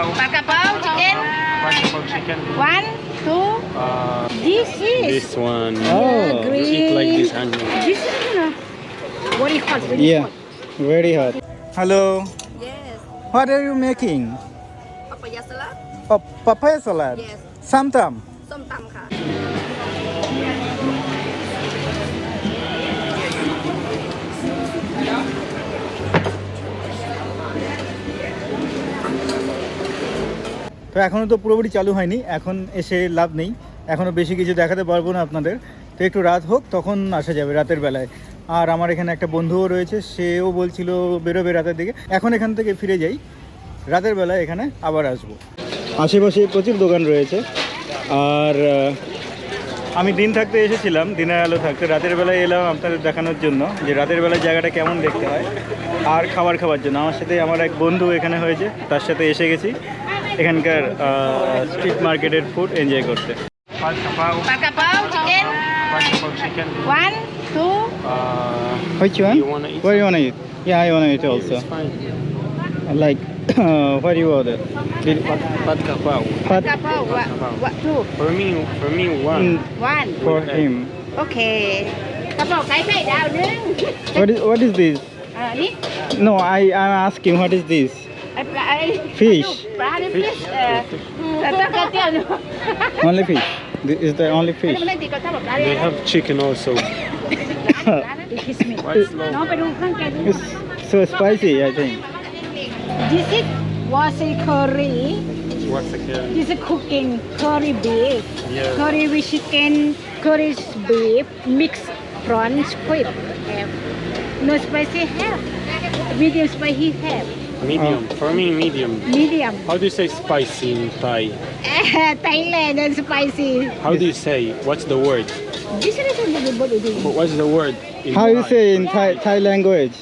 Pakapau chicken. Pakapau chicken. 1, 2. This is. This one. Oh. You eat like this onion. This is very hot. Very Yeah, hot. very hot. Hello, Yes. what are you making? Papaya salad. Oh, papaya salad. Yes. Samtam. ส้มตำค่ะ তো এখনও তো পুরোপুরি চালু হয়নি, এখন এসে লাভ নেই, এখনও বেশি কিছু দেখাতে পারবো না আপনাদের। তো একটু রাত হোক তখন আসা যাবে রাতের বেলায়। আর আমার এখানে একটা বন্ধুও রয়েছে, সেও বলছিল বেরোবে রাতের দিকে। এখন এখান থেকে ফিরে যাই, রাতের বেলায় এখানে আবার আসবো। আশেপাশে প্রচুর দোকান রয়েছে। আর আমি দিন থাকতে এসেছিলাম, দিনের আলো থাকতে, রাতের বেলায় এলাম আপনাদের দেখানোর জন্য যে রাতের বেলায় জায়গাটা কেমন দেখতে হয় আর খাবার খাওয়ার জন্য। আমার সাথে আমার এক বন্ধু এখানে হয়েছে, তার সাথে এসে গেছি এখানকার স্ট্রিট মার্কেটের ফুড এনজয় করতে। Pakapau. Pakapau chicken. Pakapau chicken. 1, 2. Which one? You wanna eat What do you want to eat? Yeah, I want to eat also. It's fine. Like, what do you order? Pakapau. Pakapau. What 2? For me, one. 1. For him. Okay. กระเป๋าไก่ไข่ดาวนึง What is this? นี่ No, I'm asking what is this? ไอ้ปลา Fish. ปลาเนี่ย fish ตะกะเตี้ยน Only fish. This is the only ไม่ fish. ได้ตีก็ถ้าแบบปลา They เนี่ย have chicken also. คิสมิ Quite slow. น้องไปดูเครื่องแกง It's so spicy, I think. This is was a curry. What's the curry? This is cooking curry beef. Yeah. Curry with chicken, curry beef, mixed prawn squid. No spicy have. Medium spicy have. Medium. For me, medium. Medium. How do you say spicy in Thai? Thailand and spicy. How do you say? What's the word? This is a little bit. What's the word? In How you Thai? say in Thai language?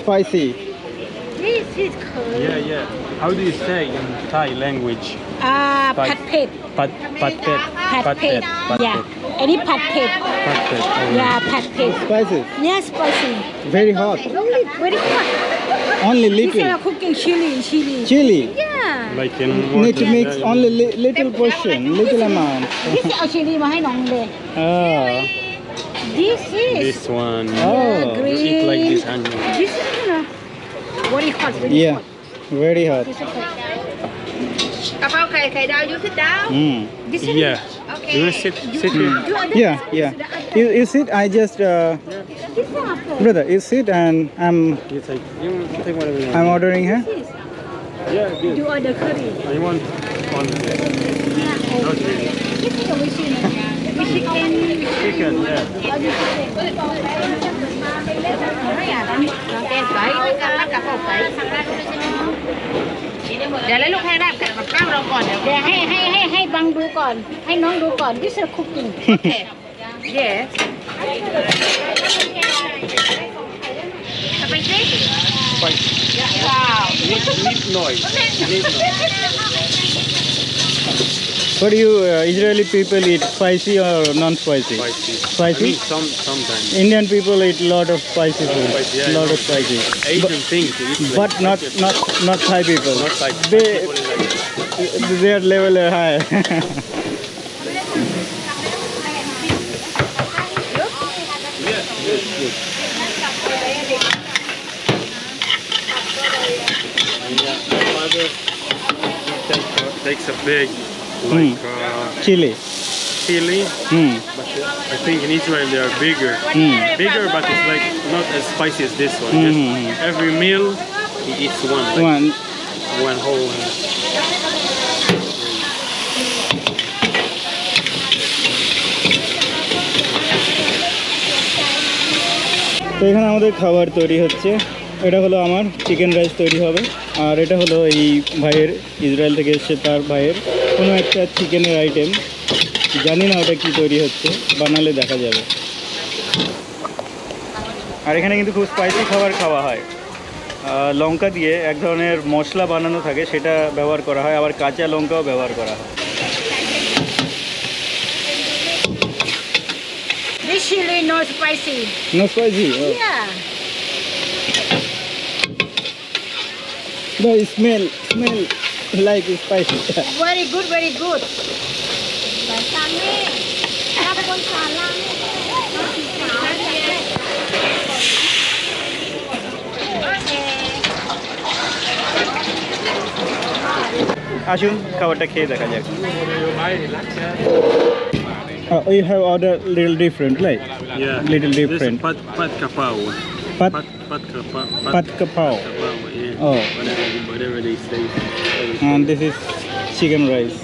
Spicy. This is curry. Yeah. How do you say in Thai language? Thai. Pad pet. Pad pad pet. Pad pet. Yeah. Any pad pet. Pad pet. Oh, Yeah, pad pet. Spicy. Yeah, spicy. Very hot. Very hot. Only This is little. cooking chili. Chili. Yeah. Like in Need to water, mix yeah. only little portion, little amount. นี่สิเอาชิลีมาให้น้องเลย Ah. This is This one. Oh. You eat like this onion. This is very hot. Very Yeah. hot. Very hot. This is hot. กะเพราไข่ดาวยูsit down. Mm. This is Yeah. Okay. You wanna sit here? You are Yeah. You sit. I just This one after. brother. You sit and You take whatever you want. I'm ordering here. This. Yeah, good. You order curry. I want one. Yeah. Not really. This is the machine. With chicken. Chicken, yeah. เอาอยู่ที่ไหนน้องแกงไก่กับกะเพราไก่เดี๋ยวแล้วลูกให้ราบกับข้าวเราก่อนเดี๋ยวให้บังดูก่อน ให้น้องดูก่อน This is cooking. Okay. Yes. Spicy? Spicy. Wow. Need noise. Need noise. What do you Israeli people eat? Spicy or non-spicy? Spicy. Spicy? I mean, sometimes. Indian people eat a lot of spicy food. Spicy, yeah, I lot know. of spicy. Asian things. They eat like But not Thai people. Not like They people like their level are high. Yeah, good, good. And yeah, my mother takes a big like Chili. chili, Mm. but I think in Israel they are bigger. Bigger, but it's like not as spicy as this one. Just every meal he eats one, like one whole. তো এখানে আমাদের খাবার তৈরি হচ্ছে। এটা হলো আমার chicken rice তৈরি হবে, আর এটা হলো এই ভাইয়ের, ইসরায়েল থেকে এসছে তার ভাইয়ের কোনো একটা চিকেনের আইটেম। জানি না ওটা কি তৈরি হচ্ছে, বানালে দেখা যাবে। আর এখানে কিন্তু খুব স্পাইসি খাবার খাওয়া হয়। লঙ্কা দিয়ে এক ধরনের মশলা বানানো থাকে, সেটা ব্যবহার করা হয়, আবার কাঁচা লঙ্কাও ব্যবহার করা হয়। This chili no spicy. No spicy? Oh. Yeah. The smell. like spicy. Very good, very good. আসুন খাবারটা খেয়ে দেখা যাক। You have ordered little different, like Yeah. little This is different. pad kapao. Pad Pad kapao. pad kapao, Yeah. Oh. Whatever they say. and this is chicken rice.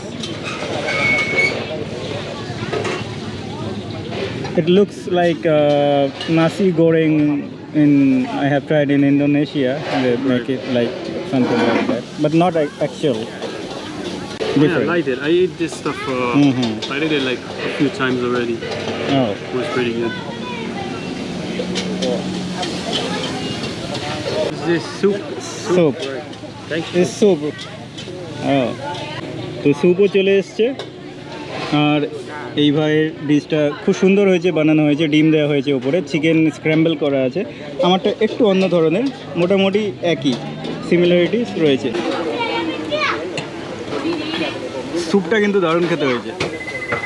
It looks like nasi goreng. I have tried in Indonesia. They make it like something like that, but not actual. Yeah, I Different. liked it. I ate this stuff. Mhm. I did it like a few times already. Oh. It was pretty good. Is this soup? Soup. Thank you. This soup. Oh. তো স্যুপও চলে এসছে আর এই ভাইয়ের ডিশটা খুব সুন্দর হয়েছে, বানানো হয়েছে, ডিম দেওয়া হয়েছে উপরে, চিকেন স্ক্র্যাম্বল করা আছে। আমারটা একটু অন্য ধরনের, মোটামুটি একই সিমিলারিটিস রয়েছে। স্যুপটা কিন্তু দারুণ খেতে হয়েছে,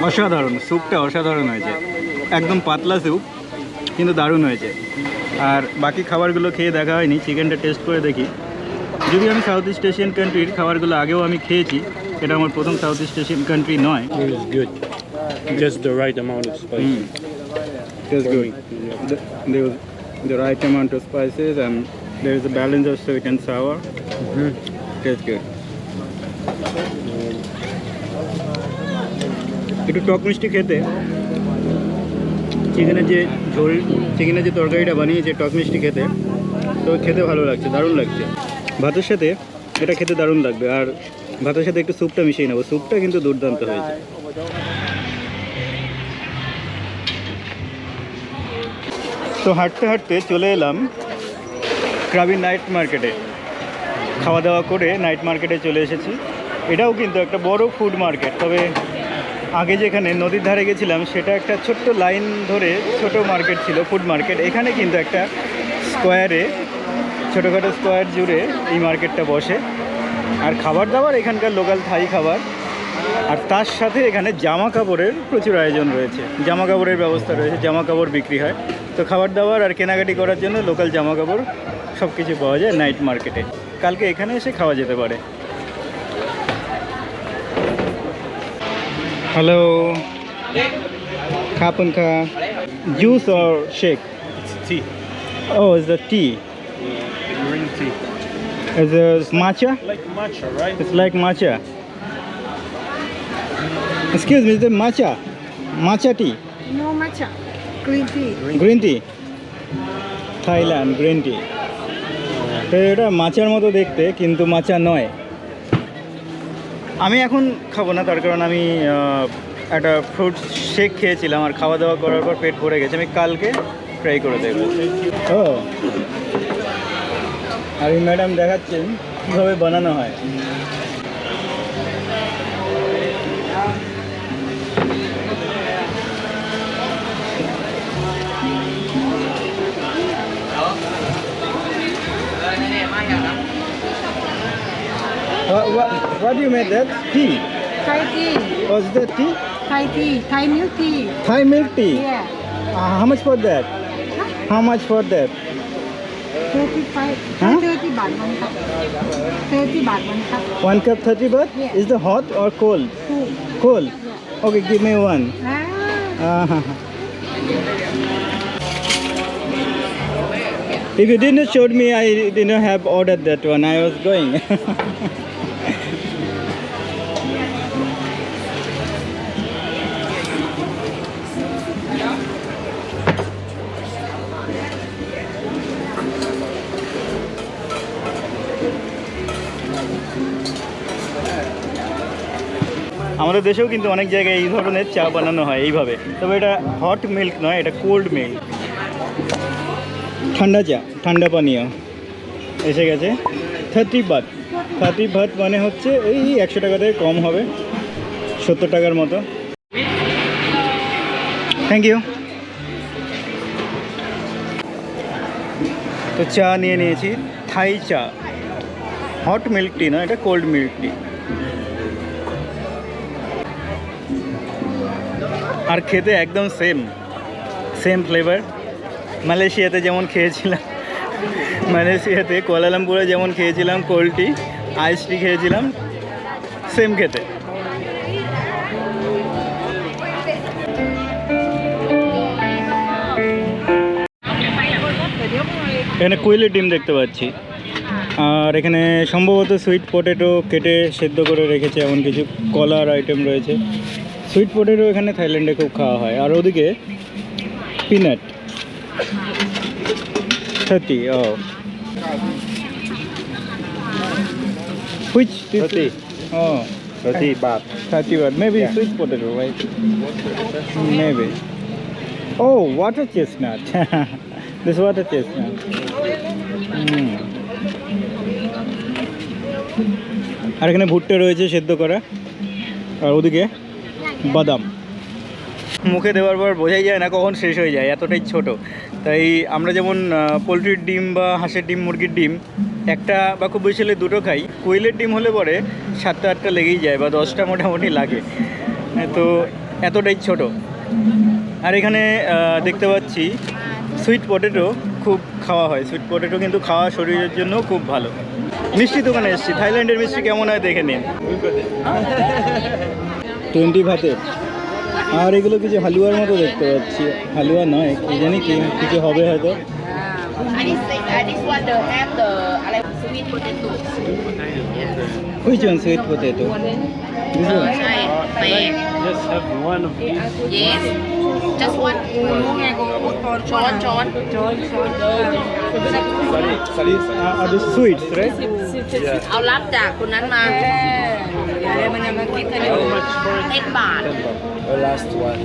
অসাধারণ, স্যুপটা অসাধারণ হয়েছে, একদম পাতলা স্যুপ কিন্তু দারুণ হয়েছে। আর বাকি খাবারগুলো খেয়ে দেখা হয়নি, চিকেনটা টেস্ট করে দেখি। যদি আমি সাউথ ইস্ট এশিয়ান কান্ট্রির খাবারগুলো আগেও আমি খেয়েছি, এটা আমার প্রথম সাউথ ইস্ট এশিয়ান কান্ট্রি নয়। It was good. Just the right amount of spice. Tastes good. There was the right amount of spices and there is a balance of sweet and sour. Tastes good. একটু টক মিষ্টি খেতে, চিকেনের যে ঝোল, চিকেনের যে তরকারিটা বানিয়েছে টক মিষ্টি খেতে, তো খেতে ভালো লাগছে, দারুণ লাগছে। ভাতের সাথে এটা খেতে দারুণ লাগবে। আর ভাতের সাথে একটু স্যুপটা মিশিয়ে নেবো, স্যুপটা কিন্তু দুর্দান্ত হয়েছে। তো হাঁটতে হাঁটতে চলে এলাম ক্রাবি নাইট মার্কেটে। খাওয়া দাওয়া করে নাইট মার্কেটে চলে এসেছি। এটাও কিন্তু একটা বড় ফুড মার্কেট, তবে আগে যেখানে নদীর ধারে গেছিলাম সেটা একটা ছোট্ট লাইন ধরে ছোট মার্কেট ছিল, ফুড মার্কেট। এখানে কিন্তু একটা স্কোয়ারে, ছোটোখাটো স্কোয়ার জুড়ে এই মার্কেটটা বসে। আর খাবার দাবার এখানকার লোকাল থাই খাবার, আর তার সাথে এখানে জামা কাপড়ের প্রচুর আয়োজন রয়েছে, জামা কাপড়ের ব্যবস্থা রয়েছে, জামা কাপড় বিক্রি হয়। তো খাবার দাবার আর কেনাকাটি করার জন্য লোকাল জামা কাপড় সব কিছু পাওয়া যায় নাইট মার্কেটে। কালকে এখানে এসে খাওয়া যেতে পারে। হ্যালো, খাপন খা juice or shake? It's tea. Oh, it's the tea. Green tea. Is it matcha? Like matcha, right? It's like matcha. Excuse me, is it matcha? Matcha tea? No matcha. Green tea. Green tea? Thailand green tea. তো এটা মাচার মতো দেখতে, কিন্তু মাচা নয়। আমি এখন খাবো না, তার কারণ আমি একটা ফ্রুট শেক খেয়েছিলাম আর খাওয়া দাওয়া করার পর পেট ভরে গেছে। আমি কালকে ট্রাই করে দেখবো। ও, আর এই ম্যাডাম দেখাচ্ছেন কীভাবে বানানো হয়। What do you make that? Tea? Thai tea. Oh, is that tea? Thai tea. Thai milk tea. Thai milk tea? Yeah. How much for that? How much for that? 35. Huh? 30 baht one cup. 30 baht one cup. 1 cup 30 baht? Yeah. Is the hot or cold? Two. Cold? Okay, give me one. Ah. If you didn't show me, I didn't have ordered that one. I was going. আমাদের দেশেও কিন্তু অনেক জায়গায় এই ধরনের চা বানানো হয় এইভাবে, তবে এটা হট মিল্ক নয়, এটা কোল্ড মিল্ক। ঠান্ডা চা, ঠান্ডা পানীয় এসে গেছে। 30 বাট, 30 বাট মানে হচ্ছে এই 100 টাকা থেকে কম হবে, 70 টাকার মতো। Thank you. তো চা নিয়ে নিয়েছি, থাই চা, হট মিল্ক টি না, এটা কোল্ড মিল্ক টি। আর খেতে একদম সেম ফ্লেভার। মালয়েশিয়াতে যেমন খেয়েছিলাম, মালয়েশিয়াতে কুয়ালালামপুরে যেমন খেয়েছিলাম কোল্ড টি, আইস টি খেয়েছিলাম, সেম খেতে। এখানে কুইলের ডিম দেখতে পাচ্ছি, আর এখানে সম্ভবত সুইট পটেটো কেটে সেদ্ধ করে রেখেছে, এমন কিছু কলার আইটেম রয়েছে। সুইট পটেটো এখানে থাইল্যান্ডে খুব খাওয়া হয়। আর ওদিকে peanut 30, oh. Which? 30. Oh. 30 baht. 30 baht. Maybe Yeah. sweet potato, right? Maybe. Oh, water chestnut. This water chestnut. আর এখানে ভুট্টা রয়েছে সেদ্ধ করা, আর ওদিকে বাদাম। মুখে দেওয়ার পর বোঝাই যায় না কখন শেষ হয়ে যায়, এতটাই ছোট। তাই আমরা যেমন পোলট্রির ডিম বা হাঁসের ডিম, মুরগির ডিম একটা বা খুব বেশি হলে দুটো খাই, কোয়েলের ডিম হলে পরে 7-8টা লেগেই যায় বা 10টা মোটামুটি লাগে, তো এতটাই ছোট। আর এখানে দেখতে পাচ্ছি সুইট পটেটো খুব খাওয়া হয়। সুইট পটেটো কিন্তু খাওয়া শরীরের জন্য খুব ভালো। মিষ্টি দোকানে এসেছি, থাইল্যান্ডের মিষ্টি কেমন হয় দেখে নিন। 20 ভাতের। আর এগুলো কিছু হালুয়ার মতো দেখতে পাচ্ছি, হালুয়া নয় কি জানি কি কিছু হবে হয়তো। This one the have the sweet potato. Which one sweet potato? This one? ใช่เป๊ะ Just have one of these. yes just one ช้อน Are the sweets, right? เอารับจากคนนั้นมามันยังมาคิดกันอยู่10 บาท The last one.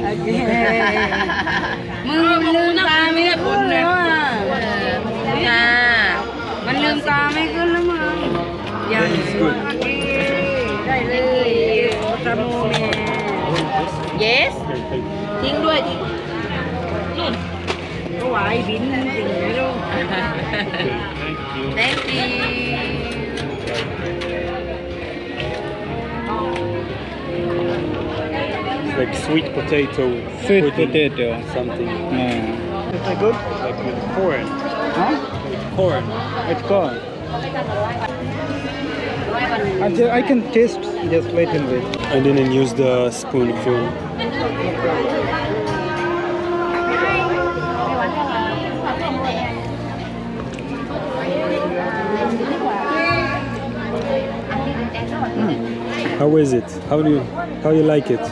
มึงลืมตาไม่ได้ผลเลยค่ะมันลืมตาไม่ขึ้นแล้วมึงยังได้เลยตะโมเม yes ทิ้งด้วยทิ้งนู่นก็ไหวบินนั่นจริงเลยลูก thank you It's like sweet potato. Sweet pudding, potato. Something Yeah. Is it good? like with corn. Huh? With corn. It's corn. I can taste just little bit. I didn't use the spoonful. How is it? How you like it?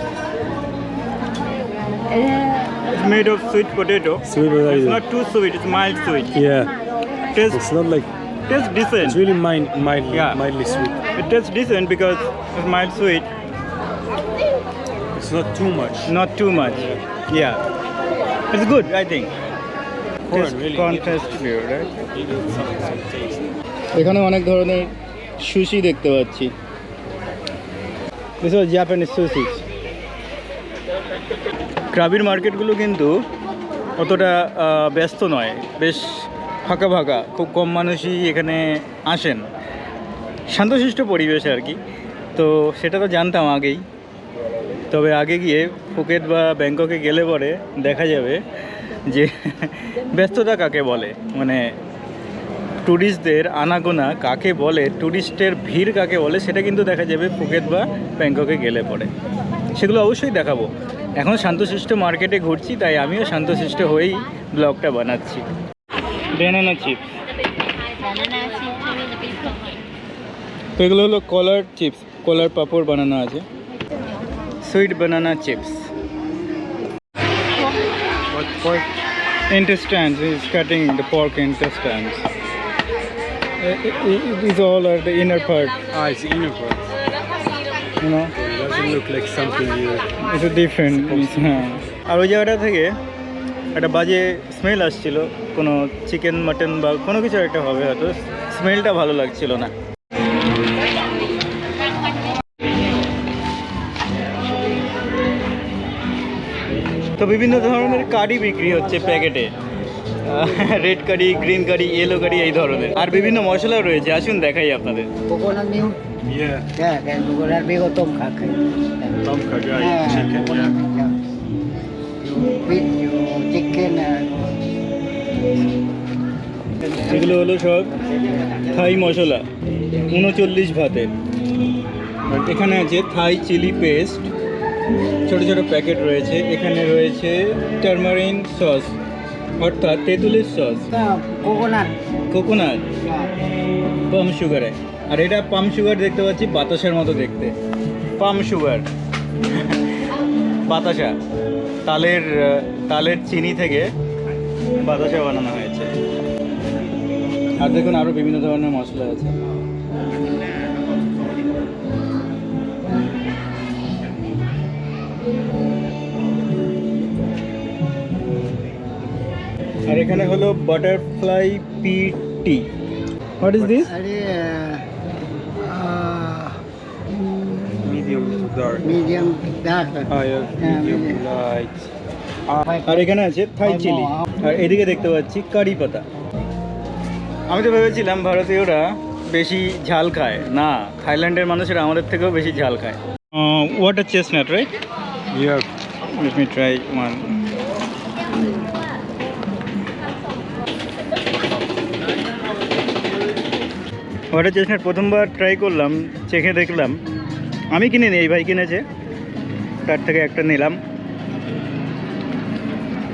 It's made of sweet potato. Sweet It's potato. not too sweet. It's mild sweet. Yeah. Tastes It's not like decent. it's really Yeah. mildly sweet. It tastes decent because it's mild sweet, It's not too much. not too much. Yeah. It's good, I think. Corn really. Corn taste good, right? You need some taste. এখানে অনেক ধরনের sushi দেখতে পাচ্ছি। This was Japanese sushi. ক্রাবির মার্কেটগুলো কিন্তু অতটা ব্যস্ত নয়, বেশ ফাঁকা ফাঁকা, খুব কম মানুষই এখানে আসেন, শান্তশিষ্ট পরিবেশে আর কি। তো সেটা তো জানতাম আগেই, তবে আগে গিয়ে ফুকেট বা ব্যাংককে গেলে পরে দেখা যাবে যে ব্যস্ততা কাকে বলে, মানে ট্যুরিস্টদের আনাগোনা কাকে বলে, ট্যুরিস্টের ভিড় কাকে বলে, সেটা কিন্তু দেখা যাবে ফুকেট বা ব্যাংককে গেলে পরে। সেগুলো অবশ্যই দেখাবো। এখন শান্তশিষ্ট মার্কেটে ঘুরছি, তাই আমিও শান্তশিষ্ট হয়েই ব্লগটা বানাচ্ছি। ব্যানানা চিপস, তো এগুলো হলো কলার চিপস, কলার পাঁপড় বানানো আছে। Sweet banana chips. What pork? Intestines, is cutting the pork intestines. These all are the inner part, Ah, it's the inner part. you know. It doesn't look like something you. It's a different. হ্যাঁ। আর ওই জায়গাটা থেকে একটা বাজে smell আসছিল, কোনো chicken mutton বা কোনো কিছু একটা হবে হয়তো, স্মেলটা ভালো লাগছিল না। তো বিভিন্ন ধরনের কারি বিক্রি হচ্ছে প্যাকেটে, রেড কারি, গ্রিন কারি, ইয়েলো কারি, এই ধরনের। আর বিভিন্ন মশলা রয়েছে, আসুন দেখাই আপনাদের। Coconut milk, Yeah. yeah, and coconut milk tom kha khai. Tom kha gai, chicken. Yeah. fish, you chicken. এগুলো হলো সব থাই মশলা 39 ভাতের। আর এখানে আছে থাই চিলি পেস্ট, ছোট ছোট প্যাকেট রয়েছে। এখানে রয়েছে টারমারিন সস অর্থাৎ তেঁতুলের সস, Coconut. কোকোনাট, পাম সুগারে। আর এটা পাম সুগার দেখতে পাচ্ছি বাতাসার মতো দেখতে, পাম সুগার বাতাসা, তালের চিনি থেকে বাতাসা বানানো হয়েছে। আর দেখুন আরও বিভিন্ন ধরনের মশলা আছে। আর এখানে হলো butterfly P T. What is this? Medium to dark. Medium dark. Medium light. আর এখানে আছে থাই চিলি। আর এদিকে দেখতে পাচ্ছি কারি পাতা। আমি তো ভেবেছিলাম ভারতীয়রা বেশি ঝাল খায়, না, থাইল্যান্ডের মানুষেরা আমাদের থেকেও বেশি ঝাল খায়। Water chestnut, right? Yeah. Let me try one. Water chestnut প্রথমবার ট্রাই করলাম, চেখে দেখলাম। আমি কিনিনি, এই ভাই কিনেছে, তার থেকে একটা নিলাম।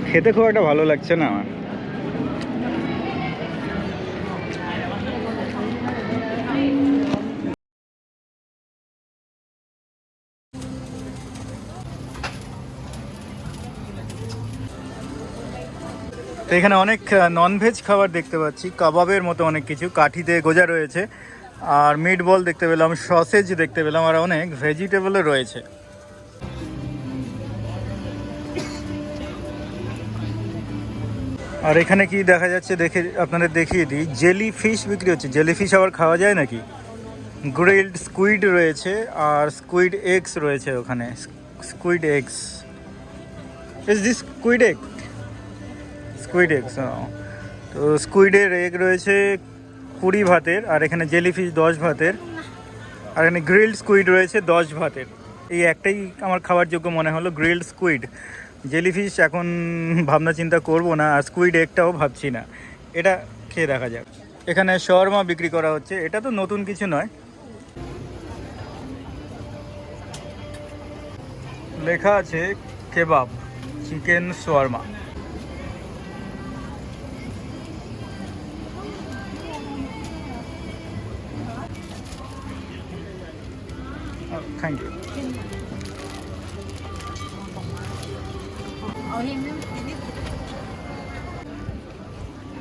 খেতে খুব একটা ভালো লাগছে না আমার। তো এখানে অনেক ননভেজ খাবার দেখতে পাচ্ছি, কাবাবের মতো অনেক কিছু, কাঠিতে গোজা রয়েছে। আর মিট বল দেখতে পেলাম, সসেজ দেখতে পেলাম, আর অনেক ভেজিটেবলও রয়েছে। আর এখানে কি দেখা যাচ্ছে দেখে আপনাদের দেখিয়ে দিই, জেলি ফিশ বিক্রি হচ্ছে। জেলি ফিশ আবার খাওয়া যায় নাকি? গ্রিলড স্কুইড রয়েছে আর স্কুইড এগস রয়েছে ওখানে। Squid eggs, is this squid egg? Squid eggs, তো স্কুইডের এগ রয়েছে 20 ভাতের, আর এখানে জেলিফিশ 10 ভাতের, আর এখানে গ্রিলড স্কুইড রয়েছে 10 ভাতের। এই একটাই আমার খাবার যোগ্য মনে হলো, গ্রিলড স্কুইড। জেলিফিশ এখন ভাবনা চিন্তা করবো না, আর স্কুইড এগটাও ভাবছি না, এটা খেয়ে দেখা যাক। এখানে শর্মা বিক্রি করা হচ্ছে, এটা তো নতুন কিছু নয়। লেখা আছে kebab, chicken shawarma. Thank you.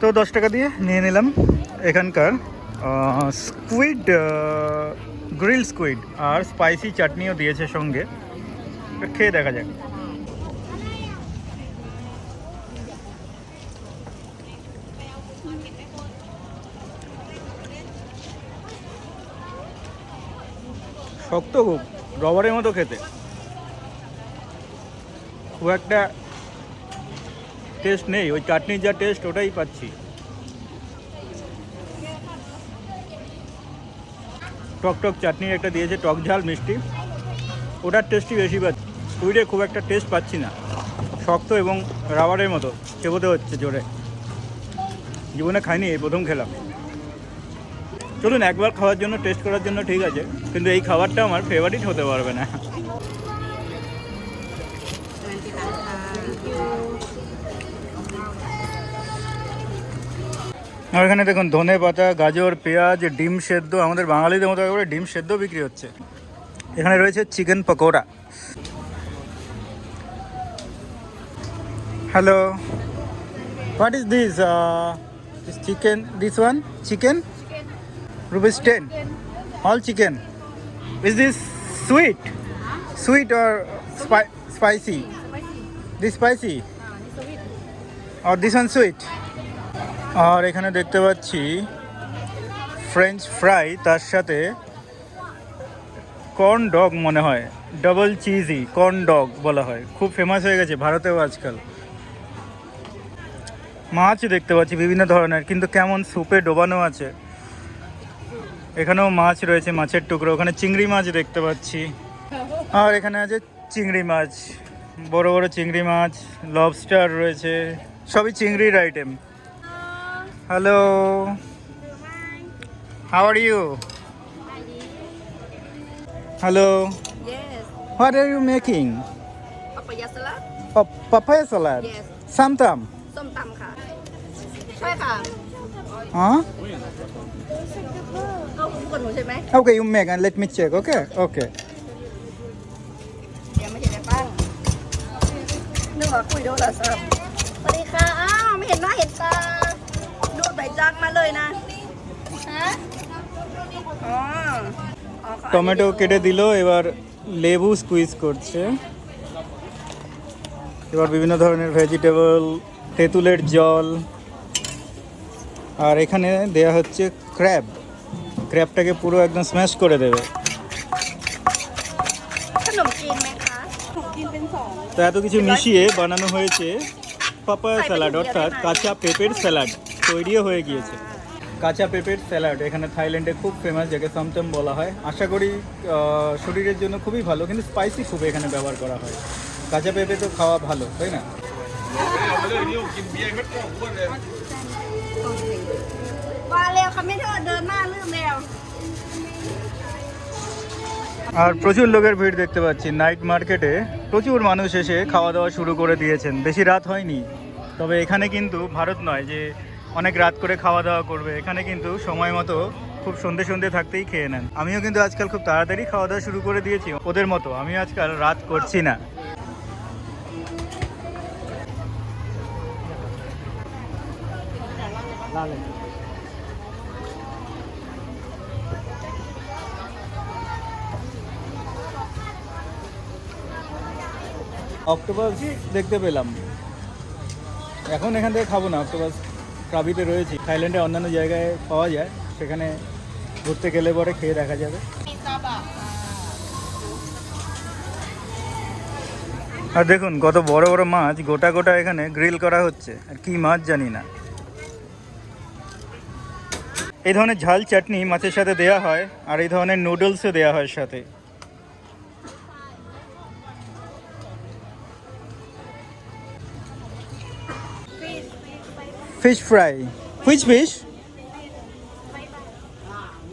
তো 10 টাকা দিয়ে নিয়ে নিলাম এখানকার স্কুইড, গ্রিল স্কুইড, আর স্পাইসি চাটনিও দিয়েছে সঙ্গে। খেয়ে দেখা যাক। শক্ত খুব, রবারের মতো খেতে, খুব একটা টেস্ট নেই। ওই চাটনির যা টেস্ট ওটাই পাচ্ছি। টক টক চাটনির একটা দিয়েছে, টক ঝাল মিষ্টি, ওটার টেস্টই বেশি পাচ্ছি। স্কুইডে খুব একটা টেস্ট পাচ্ছি না, শক্ত এবং রাবারের মতো চেবোতে হচ্ছে জোরে। জীবনে খাইনি, এই প্রথম খেলাম। চলুন একবার খাওয়ার জন্য, টেস্ট করার জন্য ঠিক আছে, কিন্তু এই খাবারটা আমার ফেভারিট হতে পারবে না। আর এখানে দেখুন ধনে পাতা, গাজর, পেঁয়াজ, ডিম সেদ্ধ, আমাদের বাঙালিদের মতো একেবারে ডিম সেদ্ধ বিক্রি হচ্ছে। এখানে রয়েছে chicken pakora. Hello, what is this? Chicken, this one chicken rupees 10, all chicken. Is this sweet? Sweet or spicy? This spicy? Or this one sweet? আর এখানে দেখতে পাচ্ছি ফ্রেঞ্চ ফ্রাই, তার সাথে কর্ন ডগ মনে হয়, ডাবল চিজি কর্ন ডগ বলা হয়, খুব ফেমাস হয়ে গেছে ভারতেও আজকাল। মাছ দেখতে পাচ্ছি বিভিন্ন ধরনের, কিন্তু কেমন স্যুপে ডোবানো আছে। এখানেও মাছ রয়েছে, মাছের টুকরো। ওখানে চিংড়ি মাছ দেখতে পাচ্ছি, আর এখানে আছে চিংড়ি মাছ, বড় বড় চিংড়ি মাছ, লবস্টার রয়েছে, সবই চিংড়ির item. Hello, how are you? Hello, Yes. What are you making? Papaya salad? Papaya salad? Yes. Samtam? ส้มตำค่ะ ใช่ค่ะ Huh? เข้าคู่กับหนูใช่ไหม Okay, you make and let me check, okay? Okay. ยังไม่เห็นได้ปั้งนึกว่าคุยโทรศัพท์สวัสดีค่ะ อ้าว ไม่เห็นหน้าเห็นตา ดูดใบจักมาเลยนะ ฮะ อ๋ออ๋อเขา tomato কেটে দিল, এবার লেবু স্কুইজ করছে, এবার বিভিন্ন ধরনের ভেজিটেবল, তেঁতুলের জল, আর এখানে দেয়া হচ্ছে ক্র্যাবটাকে পুরো একদম স্ম্যাশ করে দেবে। ขนมจีนไหมคะกินเป็นสอง তো এত কিছু মিশিয়ে বানানো হয়েছে পাপায়া স্যালাড, অর্থাৎ কাঁচা পেঁপের স্যালাড তৈরিও হয়ে গিয়েছে। কাঁচা পেঁপের স্যালাড এখানে থাইল্যান্ডে খুব ফেমাস, যাকে সামটাম বলা হয়। আশা করি শরীরের জন্য খুবই ভালো, কিন্তু স্পাইসি খুব এখানে ব্যবহার করা হয়। কাঁচা পেঁপে তো খাওয়া ভালো, তাই না?ว่าเร็วค่ะไม่เถอะเดินหน้าลืมเร็ว আর প্রচুর লোকের ভিড় দেখতে পাচ্ছি নাইট মার্কেটে, প্রচুর মানুষ এসে খাওয়া দাওয়া শুরু করে দিয়েছেন। বেশি রাত হয়নি, তবে এখানে কিন্তু ভারত নয় যে অনেক রাত করে খাওয়া দাওয়া করবে, এখানে কিন্তু সময় মতো খুব সন্ধে থাকতেই খেয়ে নেন। আমিও কিন্তু আজকাল খুব তাড়াতাড়ি খাওয়া দাওয়া শুরু করে দিয়েছি ওদের মতো, আমি আজকাল রাত করছি না। অক্টোপাস দেখতে পেলাম, এখন এখান থেকে খাবো না। অক্টোপাস ক্রাবিতে রয়েছি, থাইল্যান্ডে অন্যান্য জায়গায় পাওয়া যায়, সেখানে ঘুরতে গেলে পরে খেয়ে দেখা যাবে। আর দেখুন কত বড় বড় মাছ গোটা গোটা এখানে গ্রিল করা হচ্ছে, আর কি মাছ জানি না। এই ধরনের ঝাল চাটনি মাছের সাথে দেয়া হয়, আর এই ধরনের নুডলসও দেয়া হয় সাথে। Fish fry. Which fish?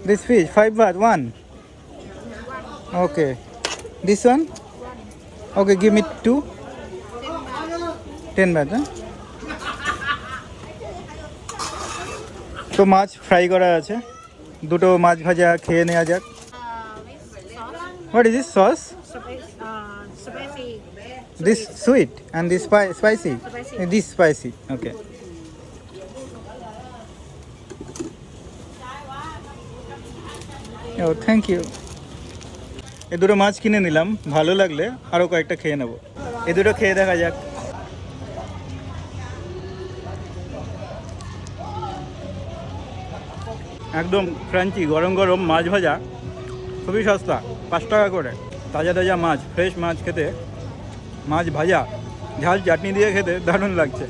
This fish, 5 baht, one. Okay. This one? Okay, give me 2. 10 baht, huh? তো মাছ ফ্রাই করা আছে, দুটো মাছ ভাজা খেয়ে নেওয়া যাক। What is this sauce? Spicy. This sweet and this spicy? This spicy, okay. ও থ্যাংক ইউ। এ দুটো মাছ কিনে নিলাম, ভালো লাগলে আরও কয়েকটা খেয়ে নেব। এ দুটো খেয়ে দেখা যাক। একদম ক্রাঞ্চি গরম গরম মাছ ভাজা, খুবই সস্তা, 5 টাকা করে। তাজা তাজা মাছ, ফ্রেশ মাছ খেতে, মাছ ভাজা ঝাল চাটনি দিয়ে খেতে দারুণ লাগছে।